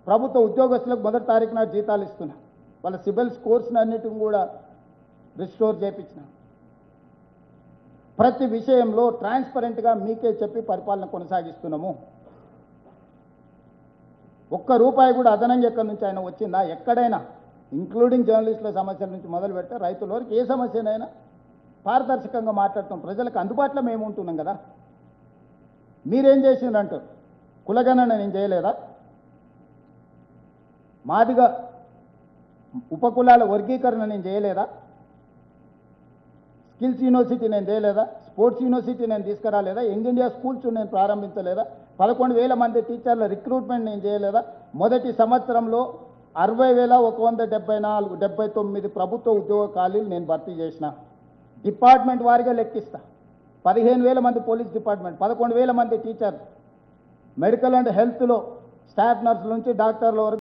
ప్రభుత్వ ఉద్యోగస్తులకు మొదటి తారీఖు నాడు జీతాలు ఇస్తున్నా. వాళ్ళ సిబిల్ స్కోర్స్ని అన్నిటిని కూడా రిస్టోర్ చేయించిన. ప్రతి విషయంలో ట్రాన్స్పరెంట్గా మీకే చెప్పి పరిపాలన కొనసాగిస్తున్నాము. ఒక్క రూపాయి కూడా అదనంగా ఎక్కడి నుంచి ఆయన వచ్చిందా? ఎక్కడైనా ఇంక్లూడింగ్ జర్నలిస్టుల సమస్యల నుంచి మొదలు పెడితే రైతుల వరకు ఏ సమస్యనైనా పారదర్శకంగా మాట్లాడతాం. ప్రజలకు అందుబాటులో మేము ఉంటున్నాం కదా. మీరేం చేసిందంటారు? కులగణన నేను చేయలేదా? మాదిగా ఉపకులాల వర్గీకరణ నేను చేయలేదా? స్కిల్స్ యూనివర్సిటీ నేను చేయలేదా? స్పోర్ట్స్ యూనివర్సిటీ నేను తీసుకురాలేదా? యంగ్ ఇండియా స్కూల్స్ నేను ప్రారంభించలేదా? 11,000 మంది టీచర్ల రిక్రూట్మెంట్ నేను చేయలేదా? మొదటి సంవత్సరంలో 60,179 ప్రభుత్వ ఉద్యోగ ఖాళీలు నేను భర్తీ చేసిన. డిపార్ట్మెంట్ వారిగా లెక్కిస్తా. 15,000 మంది పోలీస్ డిపార్ట్మెంట్, 11,000 మంది టీచర్లు, మెడికల్ అండ్ హెల్త్లో స్టాఫ్ నర్సుల నుంచి డాక్టర్ల వరకు